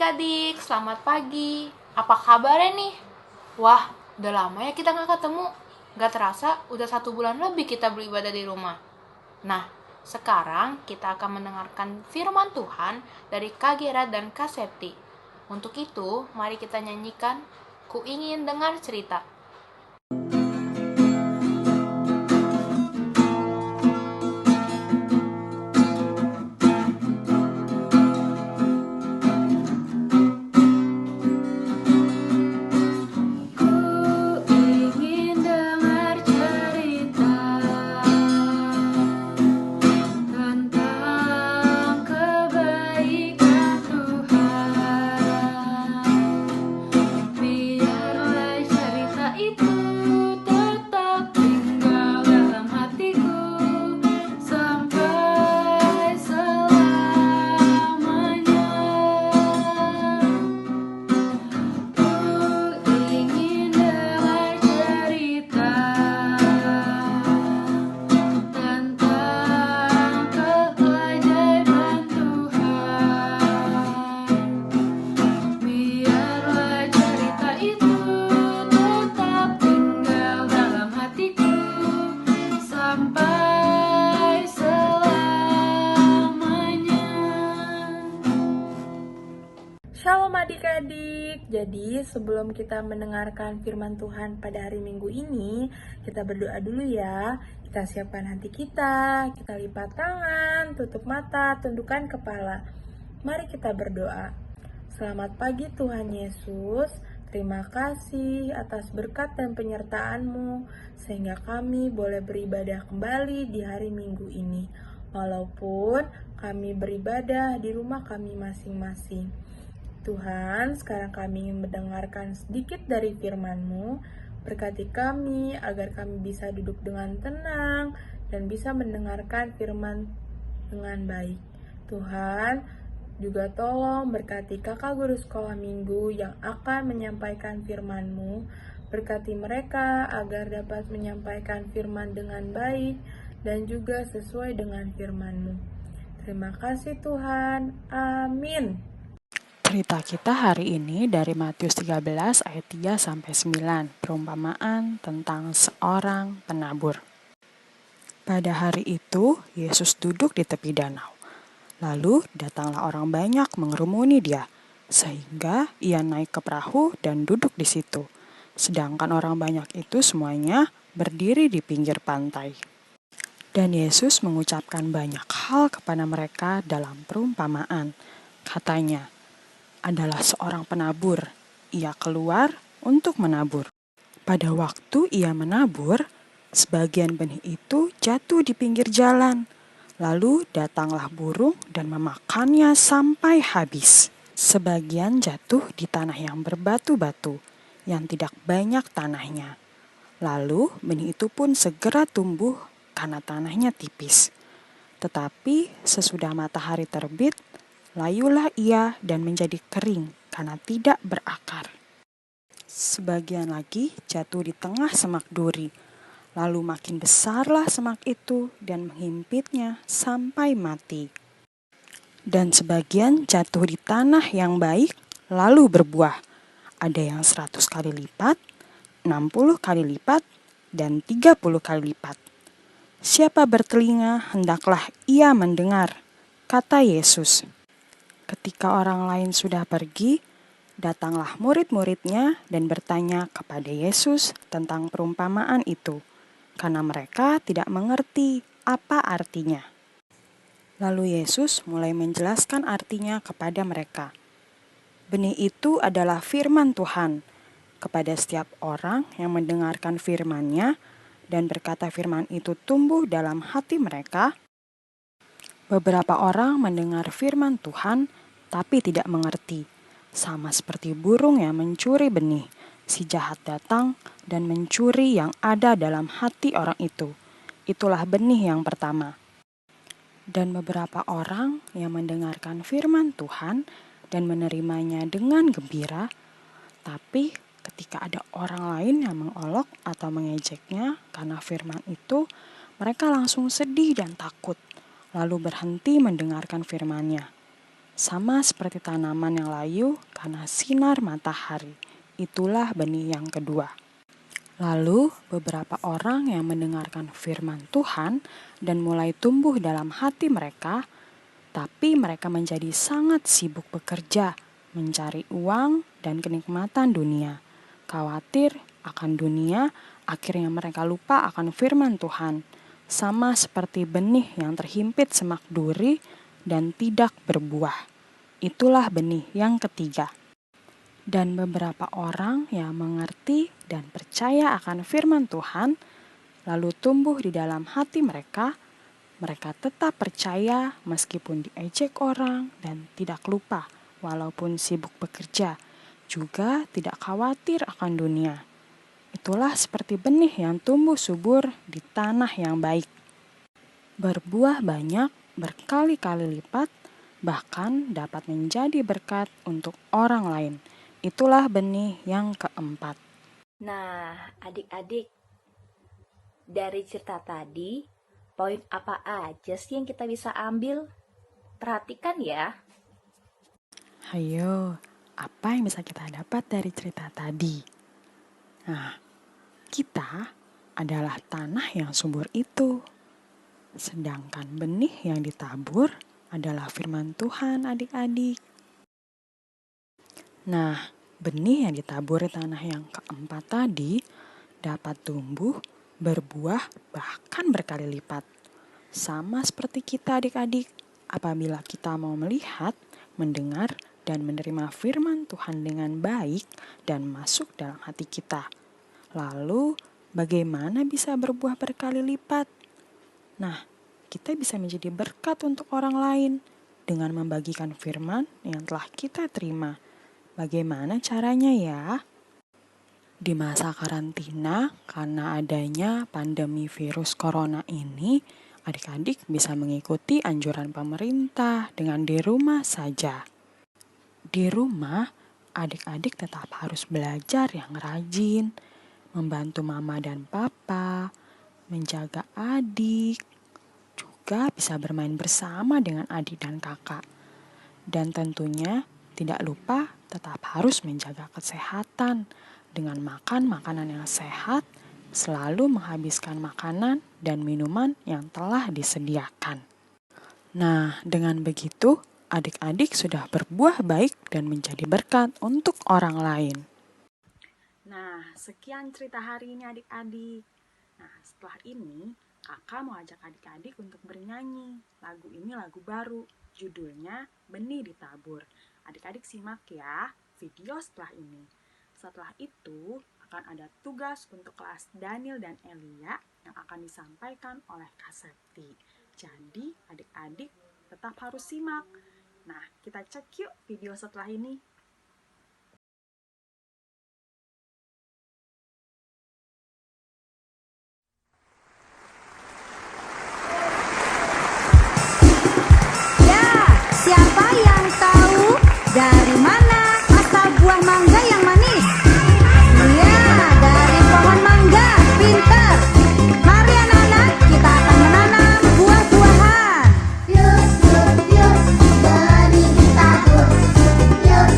adik-adik, selamat pagi. Apa kabarnya nih? Wah, udah lama ya kita nggak ketemu. Gak terasa, udah 1 bulan lebih kita beribadah di rumah. Nah, sekarang kita akan mendengarkan firman Tuhan dari Kak Gera dan Kak Septi. Untuk itu, mari kita nyanyikan Ku Ingin Dengar Cerita. Shalom adik-adik. Jadi sebelum kita mendengarkan firman Tuhan pada hari Minggu ini, kita berdoa dulu ya. Kita siapkan hati kita lipat tangan, tutup mata, tundukkan kepala. Mari kita berdoa. Selamat pagi Tuhan Yesus. Terima kasih atas berkat dan penyertaan-Mu sehingga kami boleh beribadah kembali di hari Minggu ini. Walaupun kami beribadah di rumah kami masing-masing. Tuhan, sekarang kami ingin mendengarkan sedikit dari firman-Mu. Berkati kami agar kami bisa duduk dengan tenang dan bisa mendengarkan firman dengan baik. Tuhan, juga tolong berkati kakak guru sekolah minggu yang akan menyampaikan firman-Mu. Berkati mereka agar dapat menyampaikan firman dengan baik dan juga sesuai dengan firman-Mu. Terima kasih Tuhan. Amin. Cerita kita hari ini dari Matius 13 ayat 3-9, perumpamaan tentang seorang penabur. Pada hari itu, Yesus duduk di tepi danau. Lalu datanglah orang banyak mengerumuni dia, sehingga ia naik ke perahu dan duduk di situ. Sedangkan orang banyak itu semuanya berdiri di pinggir pantai. Dan Yesus mengucapkan banyak hal kepada mereka dalam perumpamaan. Katanya, adalah seorang penabur. Ia keluar untuk menabur. Pada waktu ia menabur, sebagian benih itu jatuh di pinggir jalan. Lalu datanglah burung dan memakannya sampai habis. Sebagian jatuh di tanah yang berbatu-batu, yang tidak banyak tanahnya. Lalu benih itu pun segera tumbuh karena tanahnya tipis. Tetapi sesudah matahari terbit, layulah ia dan menjadi kering karena tidak berakar. Sebagian lagi jatuh di tengah semak duri. Lalu makin besarlah semak itu dan menghimpitnya sampai mati. Dan sebagian jatuh di tanah yang baik lalu berbuah. Ada yang 100 kali lipat, 60 kali lipat, dan 30 kali lipat. Siapa bertelinga hendaklah ia mendengar, kata Yesus. Ketika orang lain sudah pergi, datanglah murid-muridnya dan bertanya kepada Yesus tentang perumpamaan itu, karena mereka tidak mengerti apa artinya. Lalu Yesus mulai menjelaskan artinya kepada mereka. Benih itu adalah firman Tuhan kepada setiap orang yang mendengarkan firman-Nya dan berkata firman itu tumbuh dalam hati mereka. Beberapa orang mendengar firman Tuhan tapi tidak mengerti, sama seperti burung yang mencuri benih. Si jahat datang dan mencuri yang ada dalam hati orang itu. Itulah benih yang pertama. Dan beberapa orang yang mendengarkan firman Tuhan dan menerimanya dengan gembira, tapi ketika ada orang lain yang mengolok atau mengejeknya karena firman itu, mereka langsung sedih dan takut, lalu berhenti mendengarkan firman-Nya. sama seperti tanaman yang layu karena sinar matahari. Itulah benih yang kedua. Lalu beberapa orang yang mendengarkan firman Tuhan dan mulai tumbuh dalam hati mereka, tapi mereka menjadi sangat sibuk bekerja, mencari uang dan kenikmatan dunia. Khawatir akan dunia, akhirnya mereka lupa akan firman Tuhan. Sama seperti benih yang terhimpit semak duri dan tidak berbuah. Itulah benih yang ketiga. Dan beberapa orang yang mengerti dan percaya akan firman Tuhan, lalu tumbuh di dalam hati mereka, mereka tetap percaya meskipun diejek orang dan tidak lupa walaupun sibuk bekerja, juga tidak khawatir akan dunia. Itulah seperti benih yang tumbuh subur di tanah yang baik. Berbuah banyak, berkali-kali lipat, bahkan dapat menjadi berkat untuk orang lain. Itulah benih yang keempat. Nah, adik-adik, dari cerita tadi, poin apa aja sih yang kita bisa ambil? Perhatikan ya. Ayo, apa yang bisa kita dapat dari cerita tadi? Nah, kita adalah tanah yang subur itu. Sedangkan benih yang ditabur adalah firman Tuhan, adik-adik. Nah, benih yang ditabur di tanah yang keempat tadi dapat tumbuh, berbuah, bahkan berkali lipat. Sama seperti kita, adik-adik, apabila kita mau melihat, mendengar, dan menerima firman Tuhan dengan baik dan masuk dalam hati kita. Lalu, bagaimana bisa berbuah berkali lipat? Nah, kita bisa menjadi berkat untuk orang lain dengan membagikan firman yang telah kita terima. Bagaimana caranya ya? Di masa karantina, karena adanya pandemi virus corona ini, adik-adik bisa mengikuti anjuran pemerintah dengan di rumah saja. Di rumah, adik-adik tetap harus belajar yang rajin, membantu mama dan papa, menjaga adik, juga bisa bermain bersama dengan adik dan kakak. Dan tentunya tidak lupa tetap harus menjaga kesehatan dengan makan makanan yang sehat, selalu menghabiskan makanan dan minuman yang telah disediakan. Nah, dengan begitu, adik-adik sudah berbuah baik dan menjadi berkat untuk orang lain. Nah, sekian cerita hari ini adik-adik. Nah, setelah ini, kakak mau ajak adik-adik untuk bernyanyi. Lagu ini lagu baru, judulnya Benih Ditabur. Adik-adik simak ya video setelah ini. Setelah itu, akan ada tugas untuk kelas Daniel dan Elia yang akan disampaikan oleh Kak Septi. Jadi, adik-adik tetap harus simak. Nah, kita cek yuk video setelah ini. Ya, siapa yang tahu dari mana asal buah mangga yang manis? Ya, dari pohon mangga. Pinter. Mari anak-anak, kita akan menanam buah-buahan. Yuk, yuk, yuk, benih ditabur. Yuk,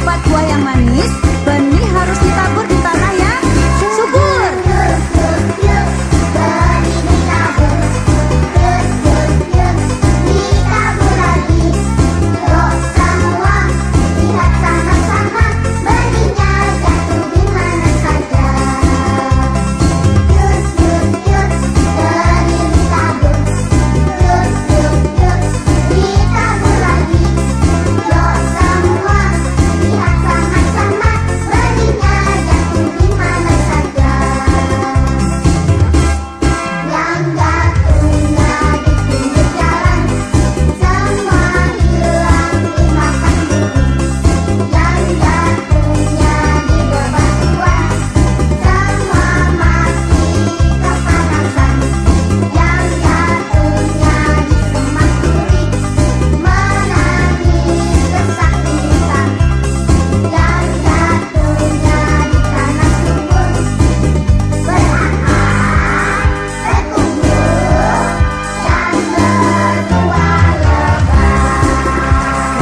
dapat buah yang manis, benih harus ditabur di tanah yang subur.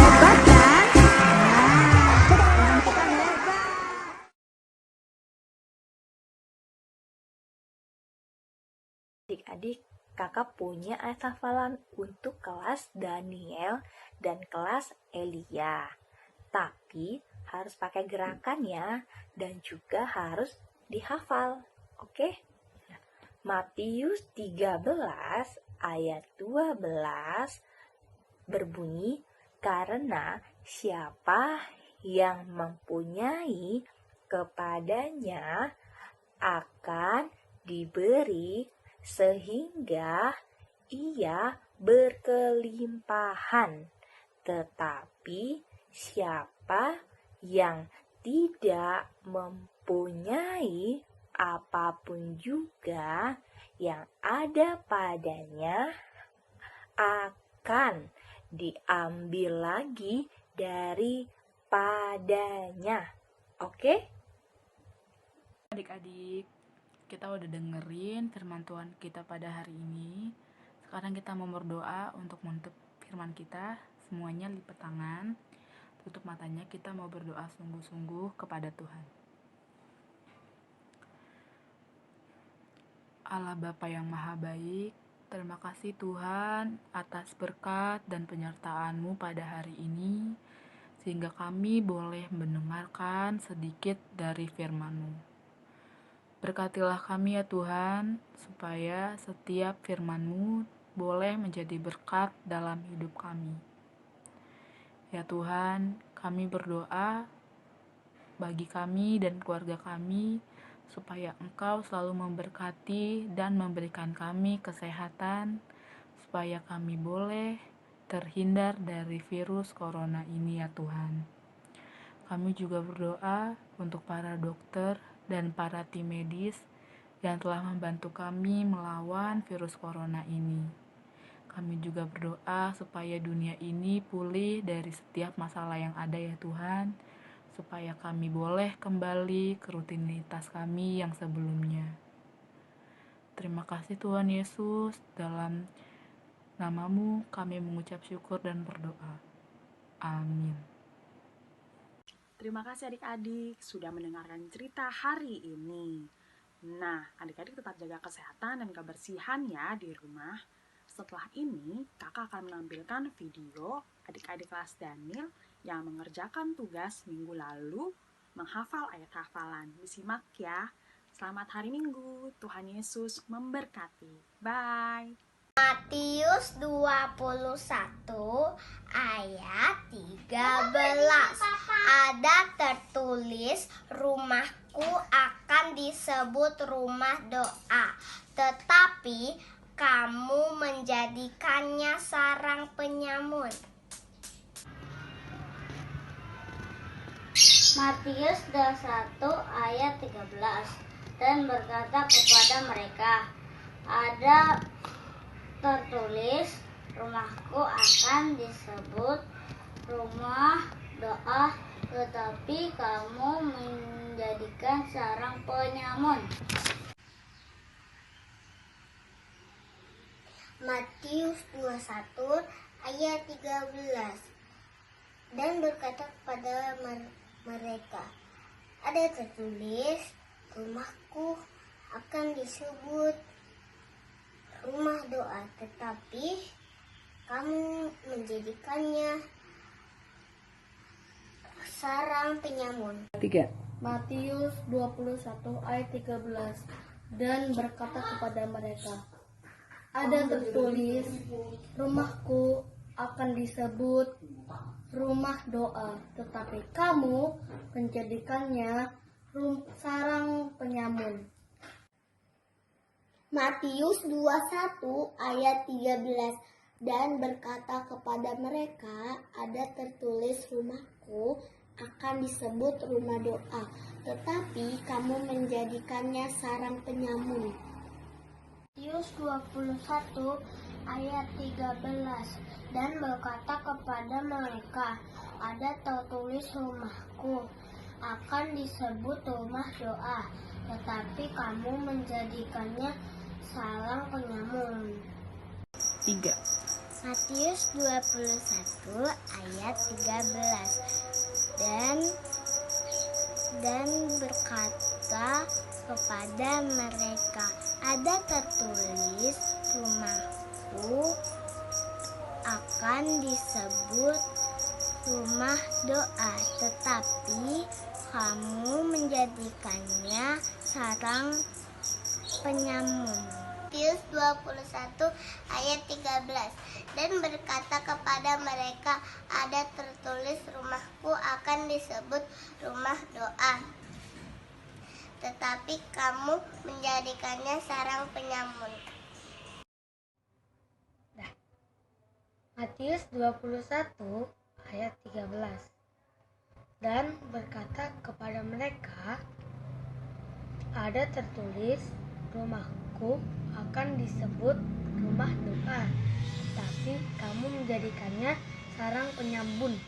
Hebat kan? Kita hebat. Adik-adik, kakak punya ayat hafalan untuk kelas Daniel dan kelas Elia. Tapi harus pakai gerakan ya, dan juga harus dihafal. Oke? Matius 13 ayat 12 berbunyi, karena siapa yang mempunyai kepadanya akan diberi sehingga ia berkelimpahan. Tetapi siapa yang tidak mempunyai apapun juga yang ada padanya akan diambil lagi daripadanya. Oke? Adik-adik, kita udah dengerin firman Tuhan kita pada hari ini. Sekarang kita mau berdoa untuk menutup firman kita. Semuanya lipat tangan, tutup matanya, kita mau berdoa sungguh-sungguh kepada Tuhan. Allah Bapa yang Maha Baik, terima kasih Tuhan atas berkat dan penyertaan-Mu pada hari ini, sehingga kami boleh mendengarkan sedikit dari firman-Mu. Berkatilah kami ya Tuhan, supaya setiap firman-Mu boleh menjadi berkat dalam hidup kami. Ya Tuhan, kami berdoa bagi kami dan keluarga kami, supaya Engkau selalu memberkati dan memberikan kami kesehatan, supaya kami boleh terhindar dari virus corona ini ya Tuhan. Kami juga berdoa untuk para dokter dan para tim medis yang telah membantu kami melawan virus corona ini. Kami juga berdoa supaya dunia ini pulih dari setiap masalah yang ada ya Tuhan, supaya kami boleh kembali ke rutinitas kami yang sebelumnya. Terima kasih Tuhan Yesus, dalam nama-Mu kami mengucap syukur dan berdoa. Amin. Terima kasih adik-adik sudah mendengarkan cerita hari ini. Nah, adik-adik tetap jaga kesehatan dan kebersihan ya di rumah. Setelah ini, kakak akan menampilkan video adik-adik kelas Daniel yang mengerjakan tugas minggu lalu menghafal ayat hafalan. Disimak ya. Selamat hari Minggu. Tuhan Yesus memberkati. Bye. Matius 21 ayat 13 ada tertulis, rumahku akan disebut rumah doa, tetapi kamu menjadikannya sarang penyamun. Matius 21 ayat 13 dan berkata kepada mereka, ada tertulis, rumahku akan disebut rumah doa, tetapi kamu menjadikan sarang penyamun. Matius 21 ayat 13 dan berkata kepada mereka. Ada tertulis, rumahku akan disebut rumah doa, tetapi kamu menjadikannya sarang penyamun. 3. Matius 21 ayat 13. Dan berkata kepada mereka, ada tertulis, rumahku akan disebut rumah doa, tetapi kamu menjadikannya sarang penyamun. Matius 21 ayat 13. Dan berkata kepada mereka, ada tertulis rumahku akan disebut rumah doa, tetapi kamu menjadikannya sarang penyamun. Matius 21 ayat 13. Dan berkata kepada mereka, ada tertulis rumahku akan disebut rumah doa, tetapi kamu menjadikannya sarang penyamun. 3. Matius 21 ayat 13. Dan berkata kepada mereka, ada tertulis rumahku akan disebut rumah doa, tetapi kamu menjadikannya sarang penyamun. Matius 21 ayat 13. Dan berkata kepada mereka, ada tertulis rumahku akan disebut rumah doa, tetapi kamu menjadikannya sarang penyamun. Matius 21 ayat 13. Dan berkata kepada mereka, ada tertulis rumahku akan disebut rumah doa, tapi kamu menjadikannya sarang penyamun.